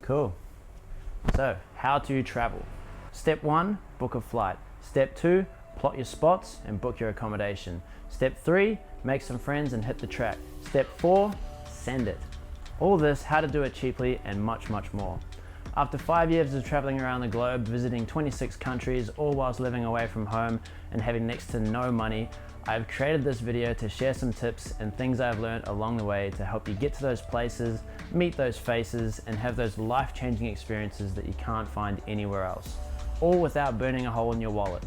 Cool. So, how to travel. Step 1, book a flight. Step 2, plot your spots and book your accommodation. Step 3, make some friends and hit the track. Step 4, send it. All this, how to do it cheaply, and much, much more. After 5 years of traveling around the globe, visiting 26 countries, all whilst living away from home and having next to no money, I've created this video to share some tips and things I've learned along the way to help you get to those places, meet those faces, and have those life-changing experiences that you can't find anywhere else, all without burning a hole in your wallet.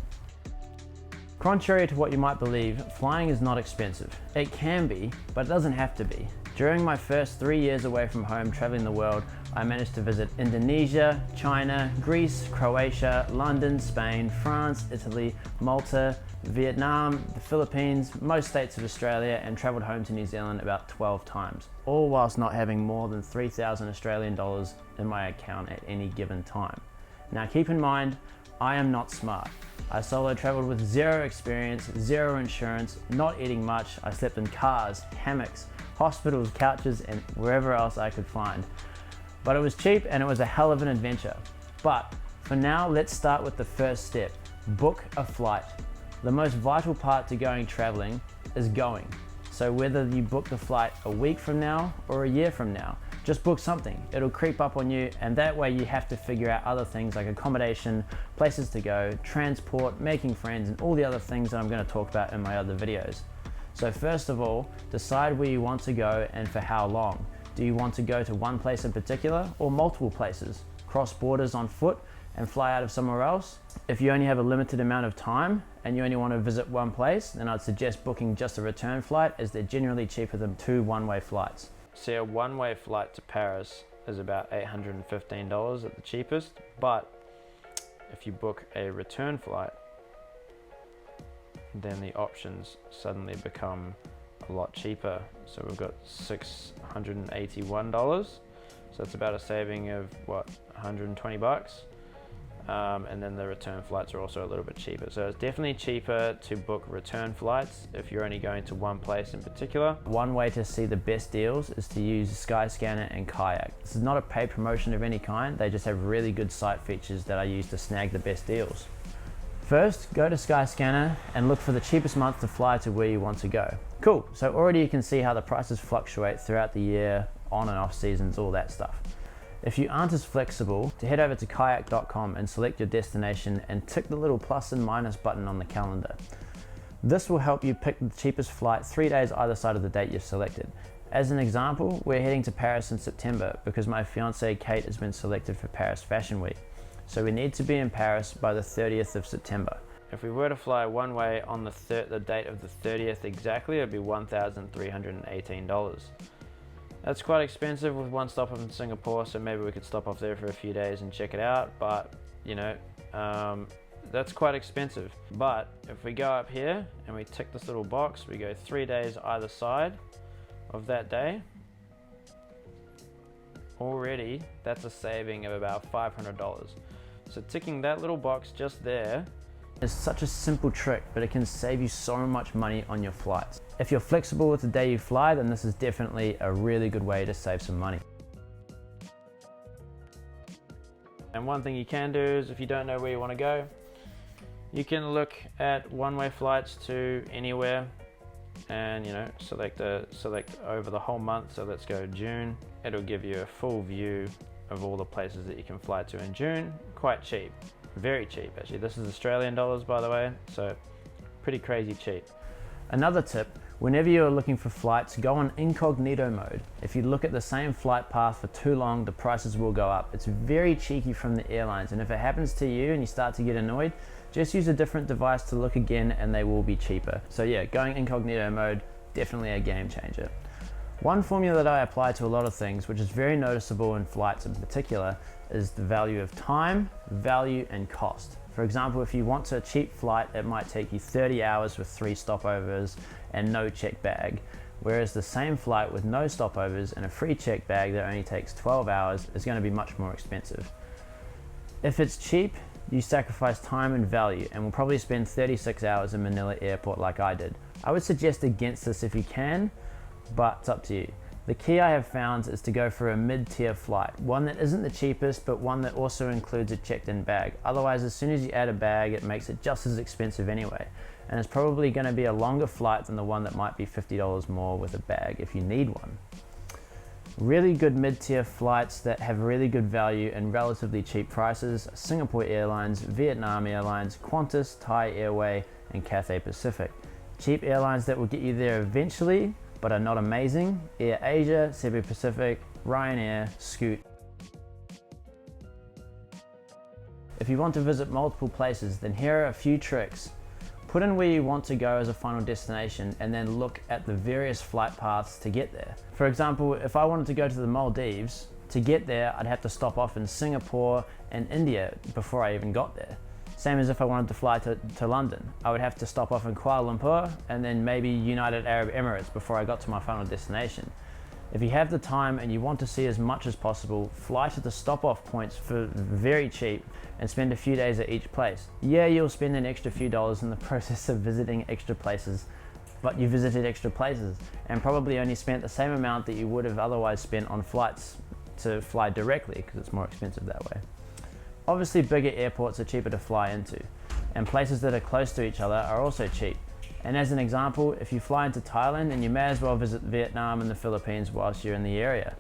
Contrary to what you might believe, flying is not expensive. It can be, but it doesn't have to be. During my first 3 years away from home traveling the world, I managed to visit Indonesia, China, Greece, Croatia, London, Spain, France, Italy, Malta, Vietnam, the Philippines, most states of Australia, and traveled home to New Zealand about 12 times, all whilst not having more than 3,000 Australian dollars in my account at any given time. Now keep in mind, I am not smart. I solo traveled with zero experience, zero insurance, not eating much. I slept in cars, hammocks, hospitals, couches, and wherever else I could find. But it was cheap and it was a hell of an adventure. But for now, let's start with the first step. Book a flight. The most vital part to going traveling is going. So whether you book the flight a week from now or a year from now, just book something. It'll creep up on you, and that way you have to figure out other things like accommodation, places to go, transport, making friends, and all the other things that I'm going to talk about in my other videos. So first of all, decide where you want to go and for how long. Do you want to go to one place in particular or multiple places? Cross borders on foot and fly out of somewhere else? If you only have a limited amount of time and you only want to visit one place, then I'd suggest booking just a return flight, as they're generally cheaper than 2 one-way flights. See, a one-way flight to Paris is about $815 at the cheapest, but if you book a return flight, then the options suddenly become a lot cheaper. So we've got $681, so it's about a saving of what, 120 bucks. And then the return flights are also a little bit cheaper. So it's definitely cheaper to book return flights if you're only going to one place in particular. One way to see the best deals is to use Skyscanner and Kayak. This is not a paid promotion of any kind. They just have really good site features that I use to snag the best deals. First, go to Skyscanner and look for the cheapest month to fly to where you want to go. Cool, so already you can see how the prices fluctuate throughout the year, on and off seasons, all that stuff. If you aren't as flexible, to head over to kayak.com and select your destination and tick the little plus and minus button on the calendar. This will help you pick the cheapest flight 3 days either side of the date you've selected. As an example, we're heading to Paris in September because my fiancée Kate has been selected for Paris Fashion Week. So we need to be in Paris by the 30th of September. If we were to fly one way on the date of the 30th exactly, it'd be $1,318. That's quite expensive with one stop off in Singapore, so maybe we could stop off there for a few days and check it out, but you know, that's quite expensive. But if we go up here and we tick this little box, we go 3 days either side of that day, already that's a saving of about $500. So ticking that little box just there is such a simple trick, but it can save you so much money on your flights. If you're flexible with the day you fly, then this is definitely a really good way to save some money. And one thing you can do is, if you don't know where you want to go, you can look at one-way flights to anywhere and, you know, select over the whole month. So let's go June. It'll give you a full view of all the places that you can fly to in June. Quite cheap. Very cheap actually. This is Australian dollars, by the way, so pretty crazy cheap. Another tip, whenever you're looking for flights, go on incognito mode. If you look at the same flight path for too long, the prices will go up. It's very cheeky from the airlines, and if it happens to you and you start to get annoyed, just use a different device to look again and they will be cheaper. So yeah, going incognito mode, definitely a game changer. One formula that I apply to a lot of things, which is very noticeable in flights in particular, is the value of time, value, and cost. For example, if you want a cheap flight, it might take you 30 hours with 3 stopovers and no check bag, whereas the same flight with no stopovers and a free check bag that only takes 12 hours is going to be much more expensive. If it's cheap, you sacrifice time and value and will probably spend 36 hours in Manila airport like I did. I would suggest against this if you can, but it's up to you. The key I have found is to go for a mid-tier flight, one that isn't the cheapest, but one that also includes a checked-in bag. Otherwise, as soon as you add a bag, it makes it just as expensive anyway. And it's probably going to be a longer flight than the one that might be $50 more with a bag if you need one. Really good mid-tier flights that have really good value and relatively cheap prices are Singapore Airlines, Vietnam Airlines, Qantas, Thai Airway, and Cathay Pacific. Cheap airlines that will get you there eventually, but are not amazing: Air Asia, Cebu Pacific, Ryanair, Scoot. If you want to visit multiple places, then here are a few tricks. Put in where you want to go as a final destination and then look at the various flight paths to get there. For example, if I wanted to go to the Maldives, to get there I'd have to stop off in Singapore and India before I even got there. Same as if I wanted to fly to London. I would have to stop off in Kuala Lumpur and then maybe United Arab Emirates before I got to my final destination. If you have the time and you want to see as much as possible, fly to the stop-off points for very cheap and spend a few days at each place. Yeah, you'll spend an extra few dollars in the process of visiting extra places, but you visited extra places and probably only spent the same amount that you would have otherwise spent on flights to fly directly, because it's more expensive that way. Obviously, bigger airports are cheaper to fly into, and places that are close to each other are also cheap. And as an example, if you fly into Thailand, then you may as well visit Vietnam and the Philippines whilst you're in the area.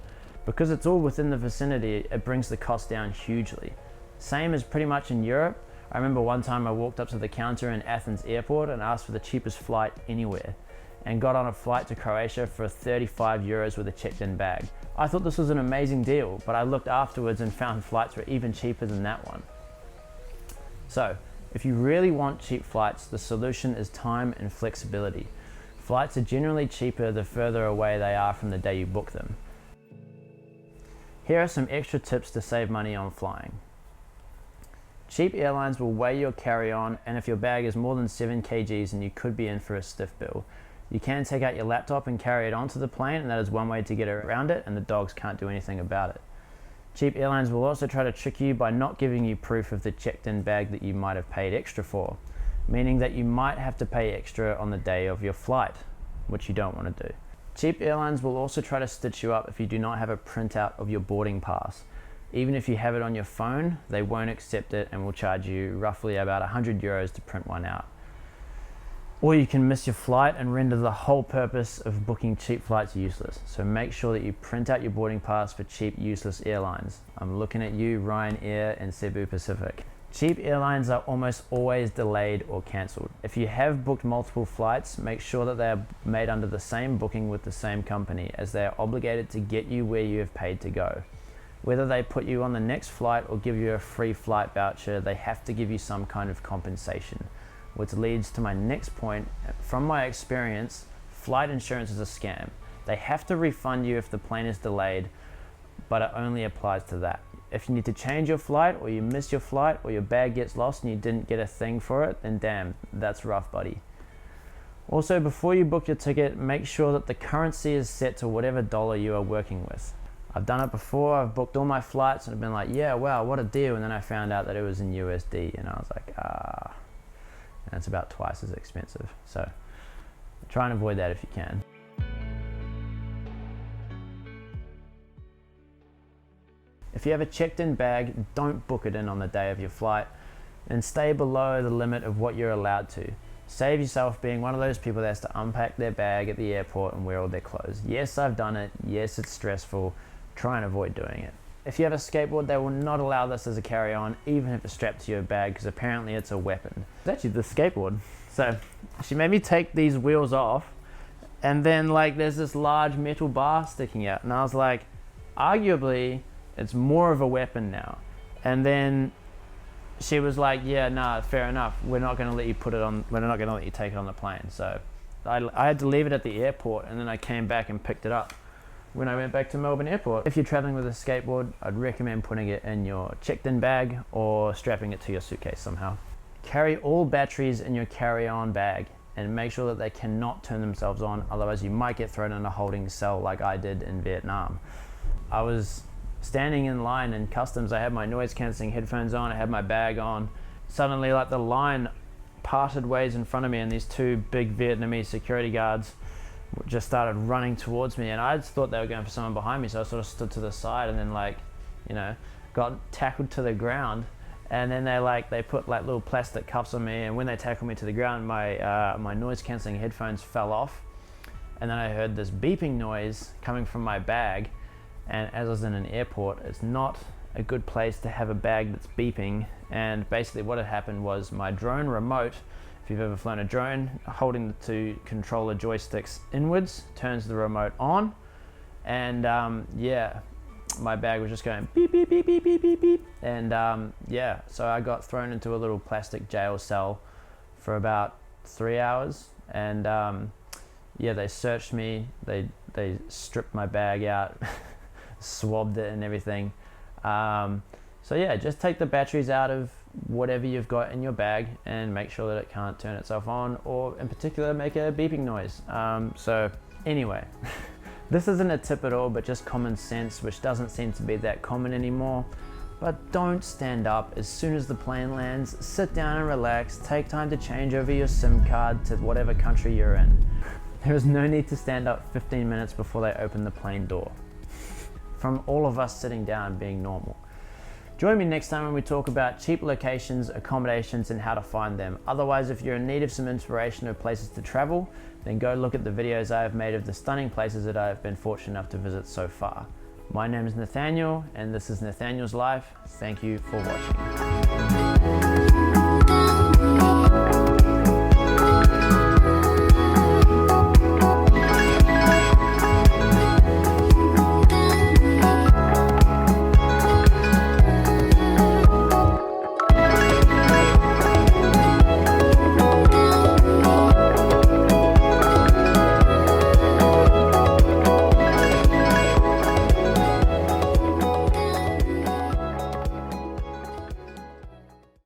Because it's all within the vicinity, it brings the cost down hugely. Same as pretty much in Europe. I remember one time I walked up to the counter in Athens airport and asked for the cheapest flight anywhere, and got on a flight to Croatia for 35 euros with a checked-in bag. I thought this was an amazing deal, but I looked afterwards and found flights were even cheaper than that one. So, if you really want cheap flights, the solution is time and flexibility. Flights are generally cheaper the further away they are from the day you book them. Here are some extra tips to save money on flying. Cheap airlines will weigh your carry-on, and if your bag is more than 7 kgs, then you could be in for a stiff bill. You can take out your laptop and carry it onto the plane, and that is one way to get around it, and the dogs can't do anything about it. Cheap airlines will also try to trick you by not giving you proof of the checked-in bag that you might have paid extra for, meaning that you might have to pay extra on the day of your flight, which you don't want to do. Cheap airlines will also try to stitch you up if you do not have a printout of your boarding pass. Even if you have it on your phone, they won't accept it and will charge you roughly about 100 euros to print one out. Or you can miss your flight and render the whole purpose of booking cheap flights useless. So make sure that you print out your boarding pass for cheap, useless airlines. I'm looking at you, Ryanair and Cebu Pacific. Cheap airlines are almost always delayed or cancelled. If you have booked multiple flights, make sure that they are made under the same booking with the same company, as they are obligated to get you where you have paid to go. Whether they put you on the next flight or give you a free flight voucher, they have to give you some kind of compensation. Which leads to my next point. From my experience, flight insurance is a scam. They have to refund you if the plane is delayed, but it only applies to that. If you need to change your flight, or you miss your flight, or your bag gets lost and you didn't get a thing for it, then damn, that's rough, buddy. Also, before you book your ticket, make sure that the currency is set to whatever dollar you are working with. I've done it before. I've booked all my flights and I've been like, yeah, wow, what a deal. And then I found out that it was in USD and I was like, and it's about twice as expensive. So try and avoid that if you can. If you have a checked-in bag, don't book it in on the day of your flight and stay below the limit of what you're allowed to. Save yourself being one of those people that has to unpack their bag at the airport and wear all their clothes. Yes, I've done it. Yes, it's stressful. Try and avoid doing it. If you have a skateboard, they will not allow this as a carry-on, even if it's strapped to your bag, because apparently it's a weapon. It's actually the skateboard. So she made me take these wheels off, and then like there's this large metal bar sticking out, and I was like, arguably it's more of a weapon now. And then she was like, yeah, nah, fair enough. We're not going to let you put it on. We're not going to let you take it on the plane. So I had to leave it at the airport, and then I came back and picked it up when I went back to Melbourne Airport. If you're traveling with a skateboard, I'd recommend putting it in your checked-in bag or strapping it to your suitcase somehow. Carry all batteries in your carry-on bag and make sure that they cannot turn themselves on, otherwise you might get thrown in a holding cell like I did in Vietnam. I was standing in line in customs. I had my noise-cancelling headphones on, I had my bag on. Suddenly, like, the line parted ways in front of me, and these two big Vietnamese security guards just started running towards me, and I just thought they were going for someone behind me, so I sort of stood to the side and then got tackled to the ground. And then they put little plastic cuffs on me, and when they tackled me to the ground, my noise cancelling headphones fell off, and then I heard this beeping noise coming from my bag. And as I was in an airport, it's not a good place to have a bag that's beeping. And basically what had happened was my drone remote, if you've ever flown a drone, holding the two controller joysticks inwards turns the remote on, and my bag was just going beep, beep, beep, beep, beep, beep, beep. And so I got thrown into a little plastic jail cell for about 3 hours. And they searched me, they stripped my bag out, swabbed it and everything. Just take the batteries out of whatever you've got in your bag and make sure that it can't turn itself on, or in particular make a beeping noise. Anyway, this isn't a tip at all, but just common sense, which doesn't seem to be that common anymore. But don't stand up as soon as the plane lands. Sit down and relax. Take time to change over your SIM card to whatever country you're in. There is no need to stand up 15 minutes before they open the plane door. From all of us sitting down being normal. Join me next time when we talk about cheap locations, accommodations, and how to find them. Otherwise, if you're in need of some inspiration of places to travel, then go look at the videos I have made of the stunning places that I have been fortunate enough to visit so far. My name is Nathaniel, and this is Nathanaelslife. Thank you for watching.